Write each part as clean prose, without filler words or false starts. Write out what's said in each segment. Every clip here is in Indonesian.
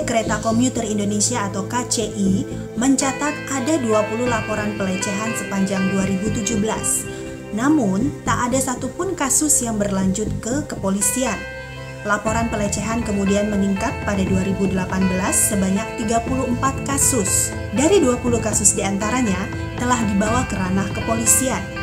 Kereta Komuter Indonesia atau KCI mencatat ada 20 laporan pelecehan sepanjang 2017. Namun, tak ada satupun kasus yang berlanjut ke kepolisian. Laporan pelecehan kemudian meningkat pada 2018 sebanyak 34 kasus. Dari 20 kasus diantaranya telah dibawa ke ranah kepolisian.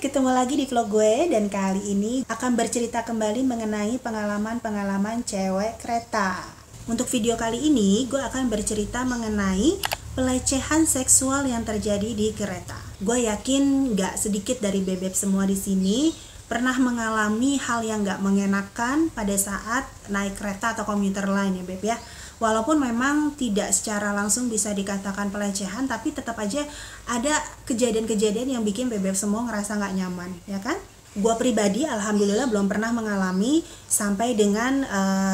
Ketemu lagi di vlog gue, dan kali ini akan bercerita kembali mengenai pengalaman-pengalaman cewek kereta. Untuk video kali ini gue akan bercerita mengenai pelecehan seksual yang terjadi di kereta. Gue yakin gak sedikit dari bebek semua di sini pernah mengalami hal yang gak mengenakan pada saat naik kereta atau komuter lain ya beb ya. Walaupun memang tidak secara langsung bisa dikatakan pelecehan, tapi tetap aja ada kejadian-kejadian yang bikin bebek semua ngerasa nggak nyaman, ya kan? Gua pribadi alhamdulillah belum pernah mengalami sampai dengan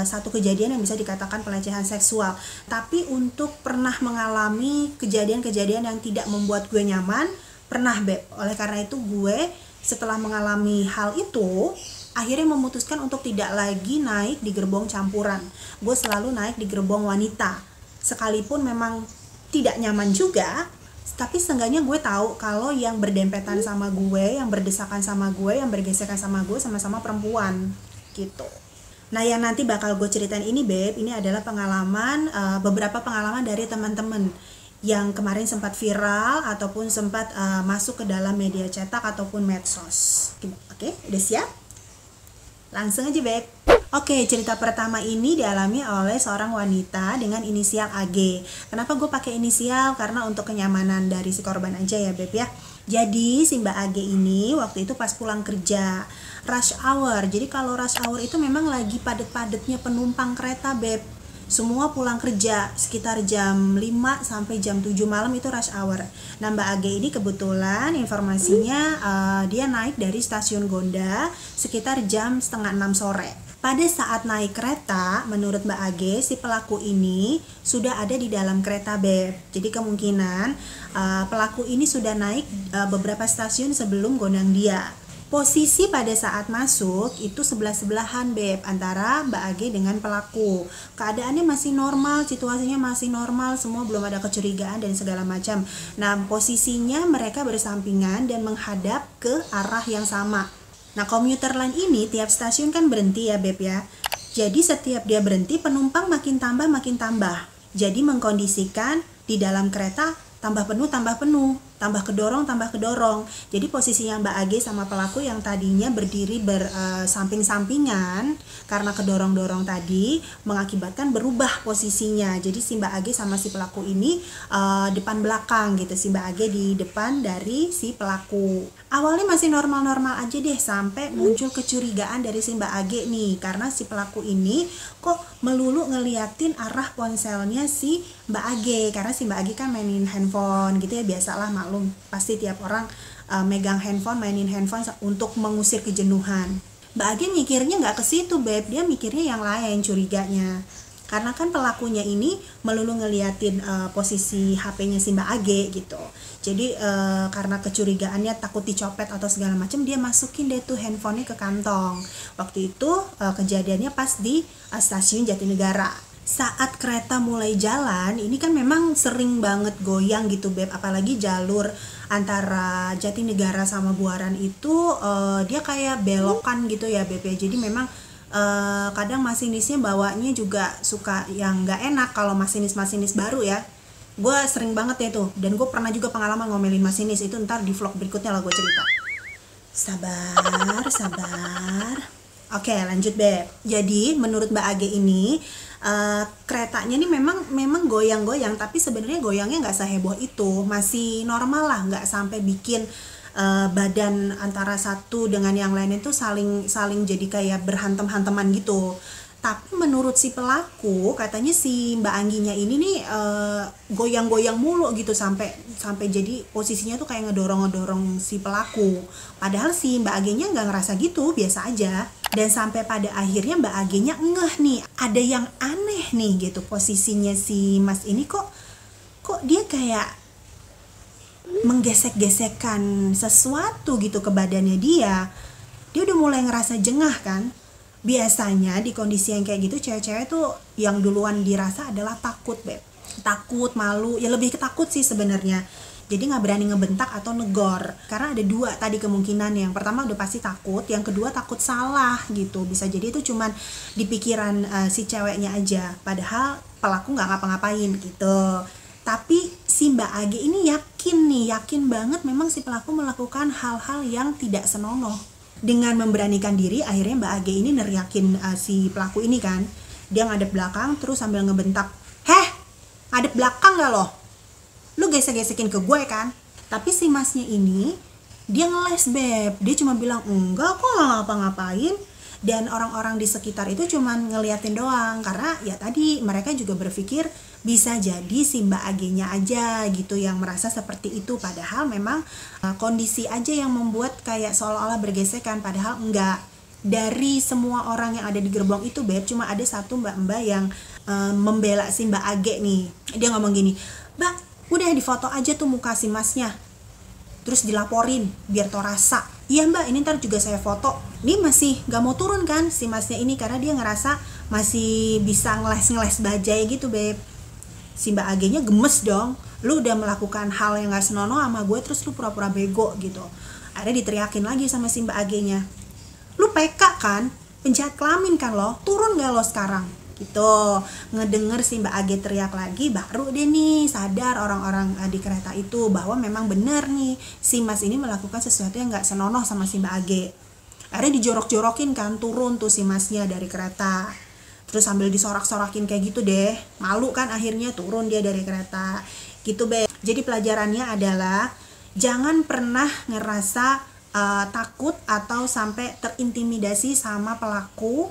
satu kejadian yang bisa dikatakan pelecehan seksual. Tapi untuk pernah mengalami kejadian-kejadian yang tidak membuat gue nyaman, pernah beb. Oleh karena itu gue setelah mengalami hal itu, akhirnya memutuskan untuk tidak lagi naik di gerbong campuran. Gue selalu naik di gerbong wanita. Sekalipun memang tidak nyaman juga, tapi seenggaknya gue tahu kalau yang berdempetan sama gue, yang berdesakan sama gue, yang bergesekan sama gue sama-sama perempuan gitu. Nah, yang nanti bakal gue ceritain ini beb, ini adalah pengalaman, beberapa pengalaman dari teman-teman yang kemarin sempat viral ataupun sempat masuk ke dalam media cetak ataupun medsos. Oke, udah siap? Langsung aja beb. Oke, cerita pertama ini dialami oleh seorang wanita dengan inisial AG. Kenapa gue pakai inisial? Karena untuk kenyamanan dari si korban aja ya beb ya. Jadi si Mbak AG ini waktu itu pas pulang kerja rush hour. Jadi kalau rush hour itu memang lagi padet-padetnya penumpang kereta beb. Semua pulang kerja sekitar jam 5 sampai jam 7 malam itu rush hour. Nah Mbak AG ini kebetulan informasinya dia naik dari stasiun Gonda sekitar jam setengah 6 sore. Pada saat naik kereta, menurut Mbak AG si pelaku ini sudah ada di dalam kereta beb. Jadi kemungkinan pelaku ini sudah naik beberapa stasiun sebelum gondang dia. Posisi pada saat masuk itu sebelah-sebelahan beb antara Mbak AG dengan pelaku. Keadaannya masih normal, situasinya masih normal, semua belum ada kecurigaan dan segala macam. Nah, posisinya mereka bersampingan dan menghadap ke arah yang sama. Nah, komuter lain ini tiap stasiun kan berhenti ya beb ya. Jadi setiap dia berhenti penumpang makin tambah. Jadi mengkondisikan di dalam kereta tambah penuh, tambah kedorong. Jadi posisinya Mbak AG sama pelaku yang tadinya berdiri bersamping-sampingan karena kedorong-dorong tadi mengakibatkan berubah posisinya. Jadi si Mbak AG sama si pelaku ini depan belakang gitu. Si Mbak AG di depan dari si pelaku. Awalnya masih normal-normal aja deh sampai muncul kecurigaan dari si Mbak AG nih, karena si pelaku ini kok melulu ngeliatin arah ponselnya si Mbak AG, karena si Mbak AG kan mainin handphone gitu ya, biasalah maklum pasti tiap orang megang handphone, mainin handphone untuk mengusir kejenuhan. Mbak AG mikirnya nggak ke situ beb, dia mikirnya yang lain curiganya. Karena kan pelakunya ini melulu ngeliatin posisi HP-nya si Mbak AG gitu. Jadi karena kecurigaannya takut dicopet atau segala macam, dia masukin deh tuh handphonenya ke kantong. Waktu itu kejadiannya pas di stasiun Jatinegara. Saat kereta mulai jalan, ini kan memang sering banget goyang gitu beb. Apalagi jalur antara Jatinegara sama Buaran itu dia kayak belokan gitu ya beb ya. Jadi memang kadang masinisnya bawanya juga suka yang nggak enak kalau masinis baru ya. Gue sering banget ya tuh, dan gue pernah juga pengalaman ngomelin masinis itu, ntar di vlog berikutnya lah gue cerita. Sabar. Oke, lanjut Beb. Jadi menurut Mbak Age ini keretanya nih memang goyang-goyang, tapi sebenarnya goyangnya nggak seheboh itu, masih normal lah, nggak sampai bikin badan antara satu dengan yang lain itu saling jadi kayak berhantem-hanteman gitu. Tapi menurut si pelaku, katanya si Mbak Angginya ini nih goyang-goyang mulu gitu sampai jadi posisinya tuh kayak ngedorong-ngedorong si pelaku. Padahal si Mbak Agenya nggak ngerasa gitu, biasa aja. Dan sampai pada akhirnya Mbak Agenya ngeh nih, ada yang aneh nih gitu posisinya si Mas ini kok dia kayak menggesek-gesekkan sesuatu gitu ke badannya dia. Dia udah mulai ngerasa jengah kan. Biasanya di kondisi yang kayak gitu cewek-cewek tuh yang duluan dirasa adalah takut Beb, takut, malu, ya lebih ke takut sih sebenarnya. Jadi nggak berani ngebentak atau negor karena ada dua tadi kemungkinan. Yang pertama udah pasti takut, yang kedua takut salah gitu. Bisa jadi itu cuman di pikiran si ceweknya aja, padahal pelaku nggak ngapa-ngapain gitu. Tapi si Mbak Age ini yakin banget memang si pelaku melakukan hal-hal yang tidak senonoh. Dengan memberanikan diri, akhirnya Mbak Age ini neriakin si pelaku ini kan. Dia ngadep belakang terus sambil ngebentak, "Heh, ngadep belakang gak lo? Lu gesek-gesekin ke gue kan?" Tapi si masnya ini, dia ngeles Beb. Dia cuma bilang, "Enggak kok, gak ngapa-ngapain." Dan orang-orang di sekitar itu cuma ngeliatin doang. Karena ya tadi mereka juga berpikir bisa jadi si Mbak Age-nya aja gitu yang merasa seperti itu. Padahal memang kondisi aja yang membuat kayak seolah-olah bergesekan. Padahal enggak. Dari semua orang yang ada di gerbong itu Beb, cuma ada satu mbak-mbak yang membela si Mbak Age nih. Dia ngomong gini, "Mbak, udah difoto aja tuh muka si masnya, terus dilaporin biar tau rasa." "Iya Mbak, ini ntar juga saya foto." Ini masih gak mau turun kan si masnya ini karena dia ngerasa masih bisa ngeles-ngeles bajai gitu Beb. Si Mbak Age-nya gemes dong, "Lu udah melakukan hal yang gak senonoh sama gue terus lu pura-pura bego gitu." Akhirnya diteriakin lagi sama si Mbak Age-nya, "Lu PK kan? Penjahat kelamin kan lo? Turun gak lo sekarang?" Gitu. Ngedenger si Mbak Age teriak lagi, baru deh nih sadar orang-orang di kereta itu bahwa memang bener nih si Mas ini melakukan sesuatu yang gak senonoh sama si Mbak Age. Akhirnya dijorok-jorokin kan, turun tuh si Masnya dari kereta. Terus sambil disorak-sorakin kayak gitu deh, malu kan akhirnya turun dia dari kereta gitu Be. Jadi pelajarannya adalah jangan pernah ngerasa takut atau sampai terintimidasi sama pelaku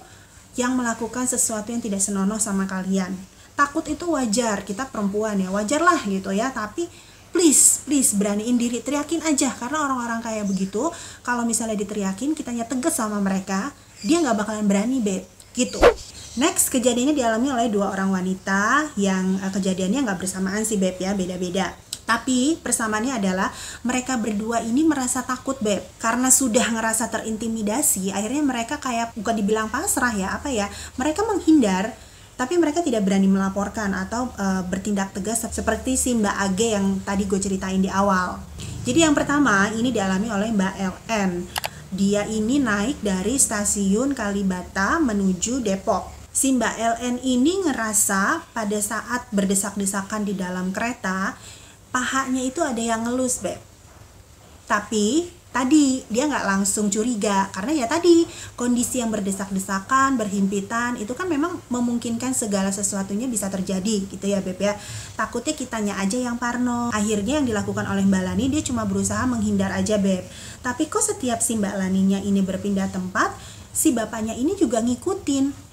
yang melakukan sesuatu yang tidak senonoh sama kalian. Takut itu wajar, kita perempuan ya, wajar lah gitu ya. Tapi please beraniin diri, teriakin aja. Karena orang-orang kayak begitu, kalau misalnya diteriakin, kitanya tegas sama mereka, dia nggak bakalan berani Beb, gitu. Next, kejadiannya dialami oleh dua orang wanita yang kejadiannya nggak bersamaan sih Beb ya, beda-beda. Tapi persamaannya adalah mereka berdua ini merasa takut Beb. Karena sudah ngerasa terintimidasi, akhirnya mereka kayak bukan dibilang pasrah ya, apa ya, mereka menghindar. Tapi mereka tidak berani melaporkan atau bertindak tegas seperti si Mbak Age yang tadi gue ceritain di awal. Jadi yang pertama ini dialami oleh Mbak LN. Dia ini naik dari stasiun Kalibata menuju Depok. Si Mbak LN ini ngerasa pada saat berdesak-desakan di dalam kereta, pahanya itu ada yang ngelus Beb. Tapi tadi dia nggak langsung curiga karena ya tadi kondisi yang berdesak-desakan, berhimpitan itu kan memang memungkinkan segala sesuatunya bisa terjadi gitu ya Beb ya. Takutnya kitanya aja yang parno. Akhirnya yang dilakukan oleh Mbak Lani, dia cuma berusaha menghindar aja Beb. Tapi kok setiap si Mbak Laninya ini berpindah tempat, si bapaknya ini juga ngikutin.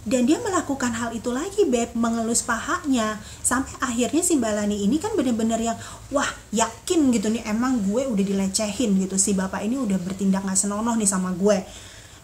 Dan dia melakukan hal itu lagi Beb, mengelus pahanya. Sampai akhirnya si Mbak Lani ini kan bener-bener yang wah yakin gitu nih, emang gue udah dilecehin gitu. Si bapak ini udah bertindak gak senonoh nih sama gue.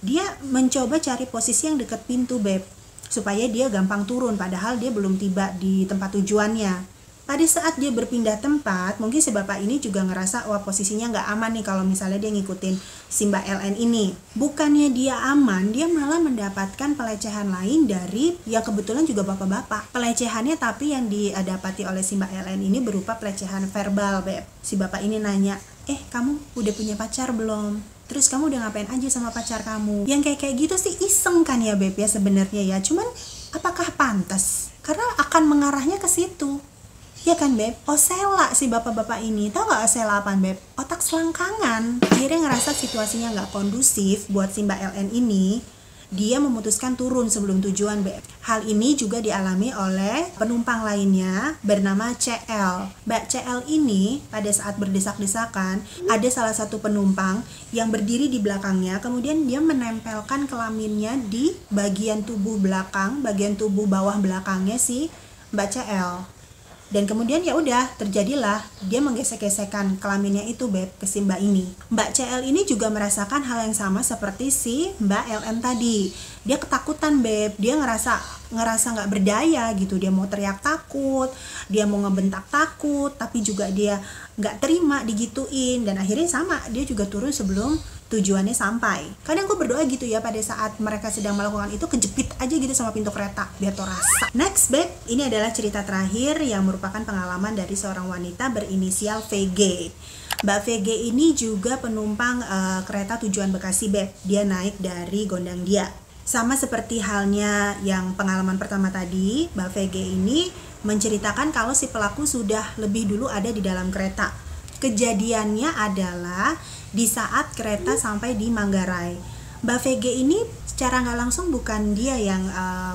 Dia mencoba cari posisi yang deket pintu Beb, supaya dia gampang turun, padahal dia belum tiba di tempat tujuannya. Pada saat dia berpindah tempat, mungkin si bapak ini juga ngerasa wah posisinya nggak aman nih kalau misalnya dia ngikutin si Mbak LN ini. Bukannya dia aman, dia malah mendapatkan pelecehan lain dari yang kebetulan juga bapak-bapak. Pelecehannya tapi yang didapati oleh si Mbak LN ini berupa pelecehan verbal Beb. Si bapak ini nanya, kamu udah punya pacar belum? Terus kamu udah ngapain aja sama pacar kamu? Yang kayak gitu sih iseng kan ya Beb ya sebenarnya ya. Cuman apakah pantas? Karena akan mengarahnya ke situ. Ya kan Beb, osela si bapak-bapak ini. Tahu gak osela apaan Beb? Otak selangkangan. Akhirnya ngerasa situasinya gak kondusif buat si Mbak LN ini. dia memutuskan turun sebelum tujuan, Beb. Hal ini juga dialami oleh penumpang lainnya bernama CL. Mbak CL ini pada saat berdesak-desakan, ada salah satu penumpang yang berdiri di belakangnya, kemudian dia menempelkan kelaminnya di bagian tubuh belakang, bagian tubuh bawah belakangnya si Mbak CL. Dan kemudian ya udah terjadilah dia menggesek-gesekkan kelaminnya itu, Beb, ke si Mbak ini. Mbak CL ini juga merasakan hal yang sama seperti si Mbak LM tadi. Dia ketakutan, Beb. Dia ngerasa nggak berdaya gitu. Dia mau teriak takut, dia mau ngebentak takut, tapi juga dia nggak terima digituin. Dan akhirnya sama, dia juga turun sebelum tujuannya sampai. Kadang gue berdoa gitu ya, pada saat mereka sedang melakukan itu kejepit aja gitu sama pintu kereta biar tuh rasa. Next, Beb, ini adalah cerita terakhir yang merupakan pengalaman dari seorang wanita berinisial VG. Mbak VG ini juga penumpang kereta tujuan Bekasi, Beb. Dia naik dari Gondangdia. Sama seperti halnya yang pengalaman pertama tadi, Mbak VG ini menceritakan kalau si pelaku sudah lebih dulu ada di dalam kereta. Kejadiannya adalah di saat kereta sampai di Manggarai. Mbak VG ini secara nggak langsung bukan dia yang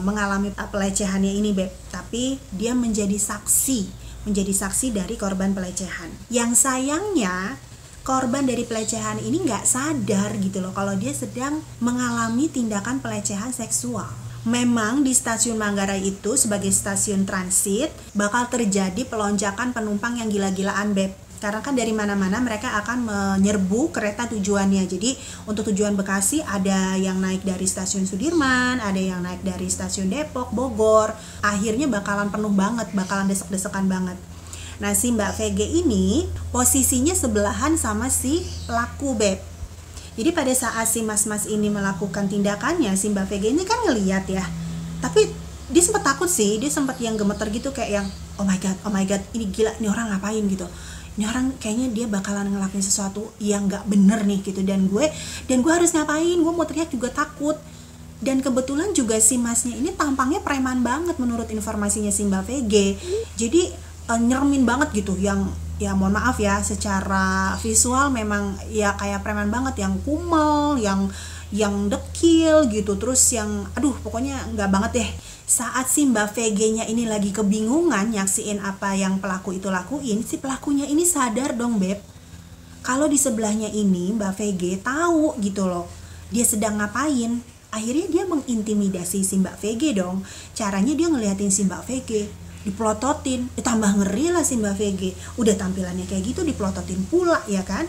mengalami pelecehannya ini, Beb, tapi dia menjadi saksi dari korban pelecehan. Yang sayangnya korban dari pelecehan ini nggak sadar gitu loh kalau dia sedang mengalami tindakan pelecehan seksual. Memang di stasiun Manggarai itu sebagai stasiun transit bakal terjadi pelonjakan penumpang yang gila-gilaan, Beb. Karena kan dari mana-mana mereka akan menyerbu kereta tujuannya. Jadi untuk tujuan Bekasi ada yang naik dari stasiun Sudirman, ada yang naik dari stasiun Depok, Bogor. Akhirnya bakalan penuh banget, bakalan desek-desekan banget. Nah, si Mbak VG ini posisinya sebelahan sama si pelaku, Beb. Jadi pada saat si mas-mas ini melakukan tindakannya, si Mbak VG ini kan ngeliat ya. Tapi dia sempat takut sih, dia sempat yang gemeter gitu kayak yang oh my god, ini gila, ini orang ngapain gitu. Ini orang kayaknya dia bakalan ngelakuin sesuatu yang gak bener nih gitu. Dan gue harus ngapain, gue mau teriak juga takut. Dan kebetulan juga si masnya ini tampangnya preman banget menurut informasinya si Mbak VG. Jadi nyermin banget gitu, yang ya mohon maaf ya, secara visual memang ya kayak preman banget, yang kumel, yang dekil gitu, terus yang aduh pokoknya nggak banget deh. Saat si Mbak VG-nya ini lagi kebingungan nyaksiin apa yang pelaku itu lakuin, si pelakunya ini sadar dong, Beb. Kalau di sebelahnya ini Mbak VG tahu gitu loh, dia sedang ngapain. Akhirnya dia mengintimidasi si Mbak VG dong. Caranya dia ngeliatin si Mbak VG, dipelototin. Tambah ngeri lah si Mbak VG. Udah tampilannya kayak gitu dipelototin pula ya kan.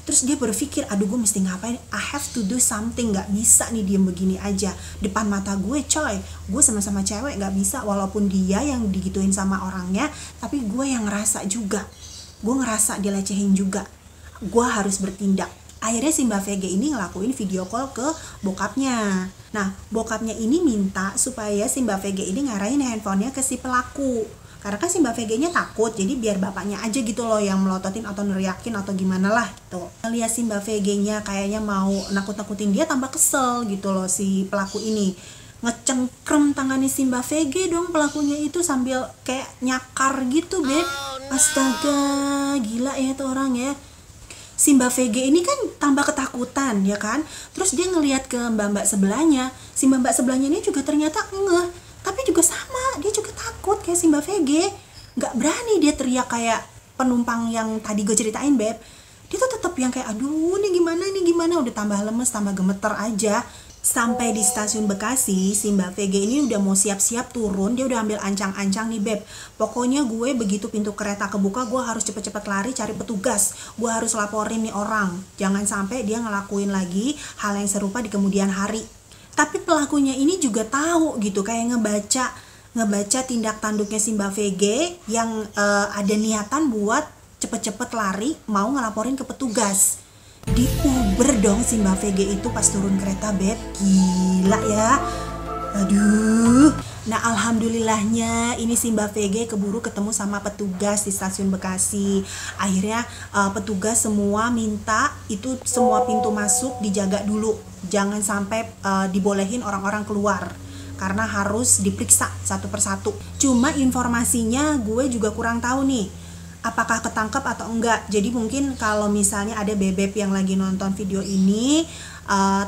Terus dia berpikir, aduh gue mesti ngapain, I have to do something, gak bisa nih diem begini aja depan mata gue, coy. Gue sama-sama cewek gak bisa, walaupun dia yang digituin sama orangnya, tapi gue yang ngerasa juga, gue ngerasa dilecehin juga, gue harus bertindak. Akhirnya si Mbak VG ini ngelakuin video call ke bokapnya. Nah, bokapnya ini minta supaya si Mbak VG ini ngarahin handphonenya ke si pelaku. Karena kan si Mbak VG-nya takut, jadi biar bapaknya aja gitu loh yang melototin atau neriakin atau gimana lah gitu. Lihat si Mbak VG-nya kayaknya mau nakut-nakutin dia, tambah kesel gitu loh si pelaku ini. Ngecengkrem tangannya si Mbak VG dong pelakunya itu sambil kayak nyakar gitu, Beb. Astaga, gila ya tuh orang ya. Si Mbak VG ini kan tambah ketakutan ya kan. Terus dia ngelihat ke mbak-mbak sebelahnya. Si mbak-mbak sebelahnya ini juga ternyata ngeh. Tapi juga sama, dia juga takut kayak si Mbak VG. Gak berani dia teriak kayak penumpang yang tadi gue ceritain, Beb. Dia tuh tetap yang kayak aduh ini gimana. Udah tambah lemes, tambah gemeter aja. Sampai di stasiun Bekasi, si Mbak VG ini udah mau siap-siap turun. Dia udah ambil ancang-ancang nih, Beb. Pokoknya gue begitu pintu kereta kebuka, gue harus cepet-cepet lari cari petugas. Gue harus laporin nih orang. Jangan sampai dia ngelakuin lagi hal yang serupa di kemudian hari. Tapi pelakunya ini juga tahu gitu, kayak ngebaca tindak tanduknya si Mbak VG yang ada niatan buat cepet-cepet lari mau ngelaporin ke petugas. Di Uber dong si Mbak VG itu pas turun kereta, Beb. Gila ya. Aduh. Nah, alhamdulillahnya ini si Mbak VG keburu ketemu sama petugas di stasiun Bekasi. Akhirnya petugas semua minta itu semua pintu masuk dijaga dulu. Jangan sampai dibolehin orang-orang keluar. Karena harus diperiksa satu persatu. Cuma informasinya gue juga kurang tahu nih. apakah ketangkep atau enggak. Jadi mungkin kalau misalnya ada bebek yang lagi nonton video ini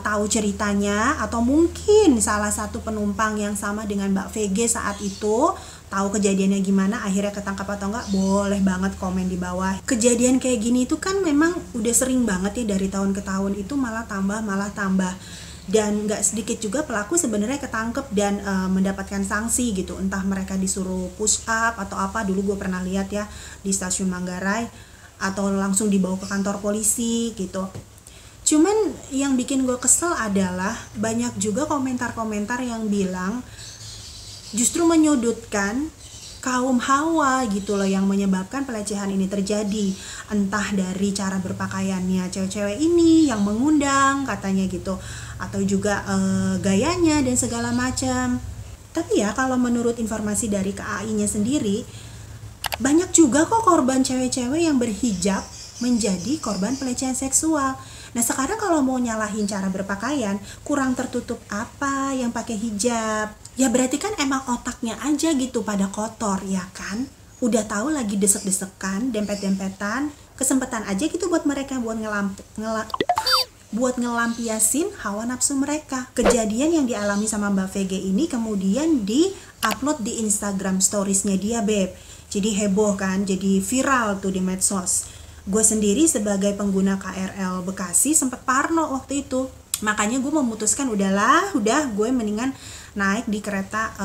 tahu ceritanya, atau mungkin salah satu penumpang yang sama dengan Mbak VG saat itu tahu kejadiannya gimana, akhirnya ketangkap atau enggak, boleh banget komen di bawah. Kejadian kayak gini itu kan memang udah sering banget ya, dari tahun ke tahun itu malah tambah. Dan nggak sedikit juga pelaku sebenarnya ketangkep dan mendapatkan sanksi gitu, entah mereka disuruh push up atau apa. Dulu gue pernah lihat ya di stasiun Manggarai, atau langsung dibawa ke kantor polisi gitu. Cuman yang bikin gue kesel adalah banyak juga komentar-komentar yang bilang justru menyudutkan kaum hawa gitu loh, yang menyebabkan pelecehan ini terjadi. Entah dari cara berpakaiannya cewek-cewek ini yang mengundang katanya gitu, atau juga gayanya dan segala macam. Tapi ya kalau menurut informasi dari KAI-nya sendiri, banyak juga kok korban cewek-cewek yang berhijab menjadi korban pelecehan seksual. Nah sekarang kalau mau nyalahin cara berpakaian, kurang tertutup apa yang pakai hijab? Ya berarti kan emang otaknya aja gitu pada kotor, ya kan? Udah tahu lagi desek-desekan, dempet-dempetan, kesempatan aja gitu buat mereka buat ngelampiasin hawa nafsu mereka. Kejadian yang dialami sama Mbak VG ini kemudian di-upload di Instagram storiesnya dia, Beb. Jadi heboh kan, jadi viral tuh di medsos. Gue sendiri sebagai pengguna KRL Bekasi sempet parno waktu itu. Makanya gue memutuskan udah gue mendingan naik di kereta,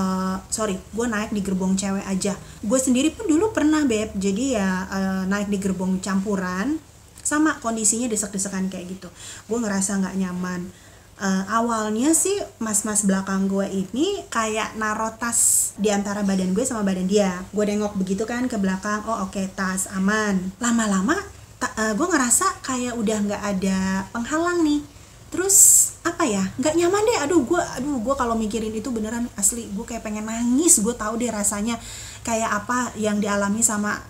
gue naik di gerbong cewek aja. Gue sendiri pun dulu pernah, Beb, jadi ya naik di gerbong campuran, sama kondisinya desek-desekan kayak gitu. Gue ngerasa nggak nyaman. Awalnya sih mas-mas belakang gue ini kayak naro tas di antara badan gue sama badan dia. Gue nengok begitu kan ke belakang, oh oke, tas aman. Lama-lama gue ngerasa kayak udah nggak ada penghalang nih. Terus apa ya, nggak nyaman deh. Gue kalau mikirin itu beneran asli gue kayak pengen nangis. Gue tahu deh rasanya kayak apa yang dialami sama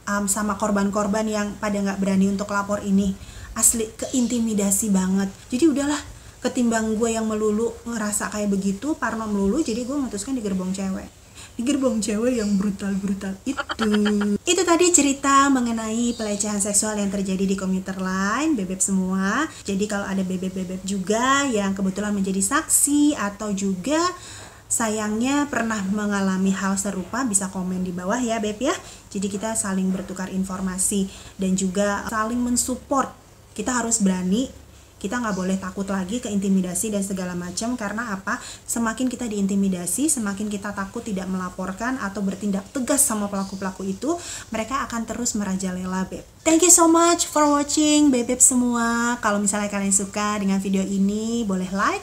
korban-korban yang pada nggak berani untuk lapor ini. Asli keintimidasi banget. Jadi udahlah, ketimbang gue yang melulu ngerasa kayak begitu, parno melulu, jadi gue memutuskan di gerbong cewek. Di gerbong cewek yang brutal-brutal itu. Itu tadi cerita mengenai pelecehan seksual yang terjadi di komuter lain, bebek semua. Jadi kalau ada bebek-bebek juga yang kebetulan menjadi saksi atau juga sayangnya pernah mengalami hal serupa, bisa komen di bawah ya, Beb ya. Jadi kita saling bertukar informasi dan juga saling mensupport. Kita harus berani. Kita nggak boleh takut lagi ke intimidasi dan segala macam, karena apa? Semakin kita diintimidasi, semakin kita takut tidak melaporkan atau bertindak tegas sama pelaku-pelaku itu, mereka akan terus merajalela, Beb. Thank you so much for watching, Beb semua. Kalau misalnya kalian suka dengan video ini, boleh like,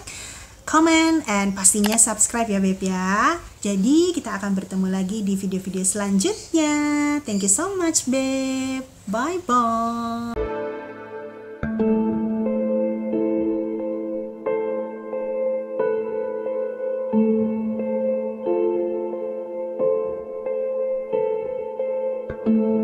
comment, and pastinya subscribe ya, Beb ya. Jadi kita akan bertemu lagi di video-video selanjutnya. Thank you so much, Beb. Bye-bye. Thank you.